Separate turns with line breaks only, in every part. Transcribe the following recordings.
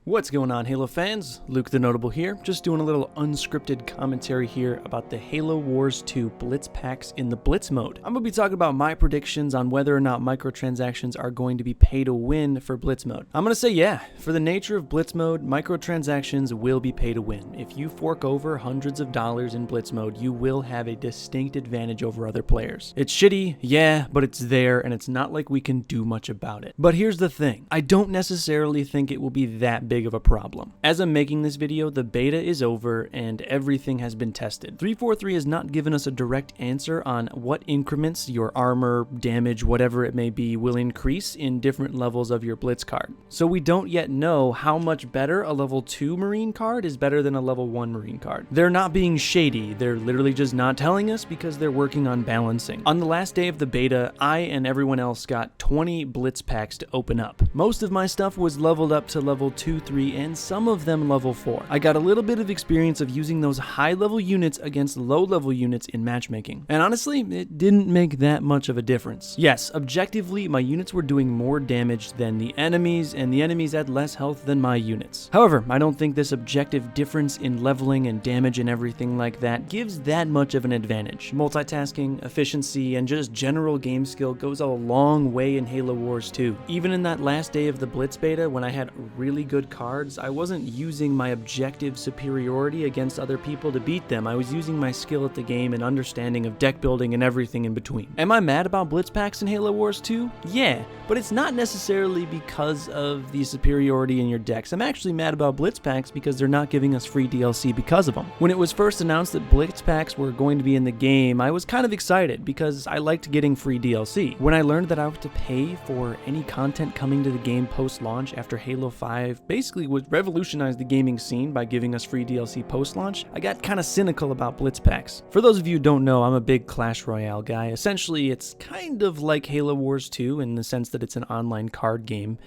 What's going on, Halo fans? Luke the Notable here, just doing a little unscripted commentary here about the Halo Wars 2 Blitz packs in the Blitz mode. I'm going to be talking about my predictions on whether or not microtransactions are going to be pay to win for Blitz mode. I'm going to say yeah, for the nature of Blitz mode, microtransactions will be pay to win. If you fork over hundreds of dollars in Blitz mode, you will have a distinct advantage over other players. It's shitty, yeah, but it's there, and it's not like we can do much about it. But here's the thing, I don't necessarily think it will be that big of a problem. As I'm making this video, the beta is over and everything has been tested. 343 has not given us a direct answer on what increments your armor, damage, whatever it may be, will increase in different levels of your Blitz card. So we don't yet know how much better a level 2 Marine card is better than a level 1 Marine card. They're not being shady, they're literally just not telling us because they're working on balancing. On the last day of the beta, I and everyone else got 20 Blitz packs to open up. Most of my stuff was leveled up to level 2, 3, and some of them level 4. I got a little bit of experience of using those high level units against low level units in matchmaking. And honestly, it didn't make that much of a difference. Yes, objectively, my units were doing more damage than the enemies, and the enemies had less health than my units. However, I don't think this objective difference in leveling and damage and everything like that gives that much of an advantage. Multitasking, efficiency, and just general game skill goes a long way in Halo Wars 2. Even in that last day of the Blitz beta, when I had really good cards, I wasn't using my objective superiority against other people to beat them. I was using my skill at the game and understanding of deck building and everything in between. Am I mad about Blitz packs in Halo Wars 2? Yeah, but it's not necessarily because of the superiority in your decks. I'm actually mad about Blitz packs because they're not giving us free DLC because of them. When it was first announced that Blitz packs were going to be in the game, I was kind of excited because I liked getting free DLC. When I learned that I would have to pay for any content coming to the game post-launch after Halo 5 basically would revolutionize the gaming scene by giving us free DLC post-launch, I got kind of cynical about Blitz packs. For those of you who don't know, I'm a big Clash Royale guy. Essentially, it's kind of like Halo Wars 2 in the sense that it's an online card game.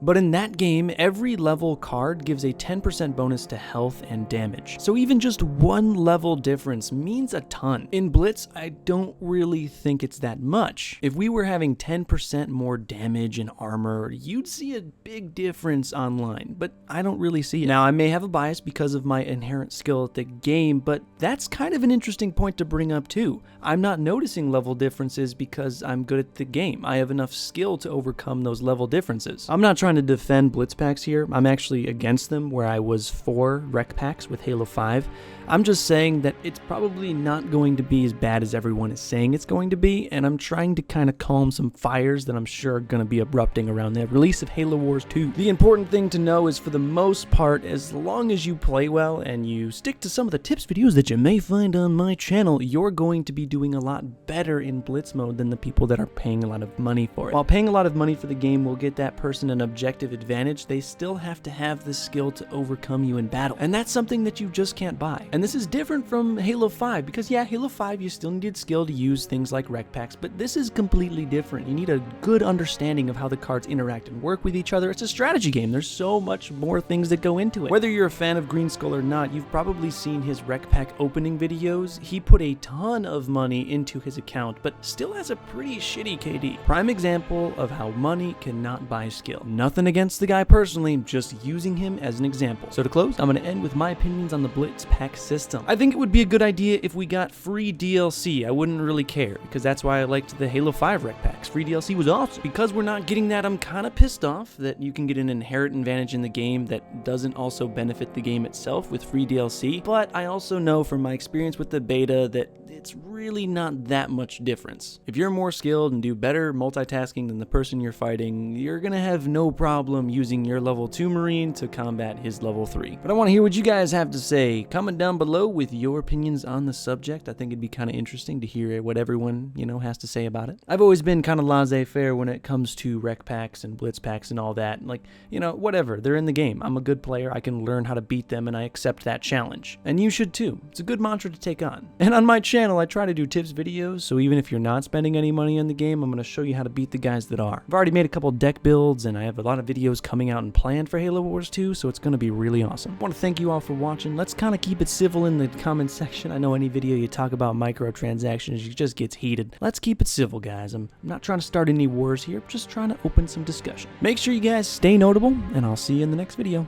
But in that game, every level card gives a 10% bonus to health and damage. So even just one level difference means a ton. In Blitz, I don't really think it's that much. If we were having 10% more damage and armor, you'd see a big difference online, but I don't really see it. Now, I may have a bias because of my inherent skill at the game, but that's kind of an interesting point to bring up too. I'm not noticing level differences because I'm good at the game. I have enough skill to overcome those level differences. I'm not trying to defend Blitz packs here. I'm actually against them where I was for rec packs with Halo 5. I'm just saying that it's probably not going to be as bad as everyone is saying it's going to be, and I'm trying to kind of calm some fires that I'm sure are going to be erupting around the release of Halo Wars 2. The important thing to know is for the most part, as long as you play well and you stick to some of the tips videos that you may find on my channel, you're going to be doing a lot better in Blitz mode than the people that are paying a lot of money for it. While paying a lot of money for the game will get that person an objective advantage, they still have to have the skill to overcome you in battle, and that's something that you just can't buy. And this is different from Halo 5 because yeah, Halo 5 you still needed skill to use things like rec packs, but this is completely different. You need a good understanding of how the cards interact and work with each other. It's a strategy game. There's so much more things that go into it. Whether you're a fan of Green Skull or not, you've probably seen his rec pack opening videos. He put a ton of money into his account, but still has a pretty shitty KD. Prime example of how money cannot buy skill. Nothing against the guy personally, just using him as an example. So to close, I'm going to end with my opinions on the Blitz pack system. I think it would be a good idea if we got free DLC. I wouldn't really care because that's why I liked the Halo 5 rec packs. Free DLC was awesome. Because we're not getting that, I'm kind of pissed off that you can get an inherent advantage in the game that doesn't also benefit the game itself with free DLC. But I also know from my experience with the beta that it's really not that much difference. If you're more skilled and do better multitasking than the person you're fighting, you're gonna have no problem using your level 2 Marine to combat his level 3. But I want to hear what you guys have to say. Comment down below with your opinions on the subject. I think it'd be kind of interesting to hear what everyone, has to say about it. I've always been kind of laissez-faire when it comes to rec packs and blitz packs and all that. Like, whatever. They're in the game. I'm a good player. I can learn how to beat them, and I accept that challenge. And you should too. It's a good mantra to take on. And on my channel, I try to do tips videos, so even if you're not spending any money on the game, I'm going to show you how to beat the guys that are. I've already made a couple deck builds, and I have a lot of videos coming out and planned for Halo Wars 2, so it's going to be really awesome. I want to thank you all for watching. Let's kind of keep it civil in the comment section. I know any video you talk about microtransactions, it just gets heated. Let's keep it civil, guys. I'm not trying to start any wars here, just trying to open some discussion. Make sure you guys stay notable, and I'll see you in the next video.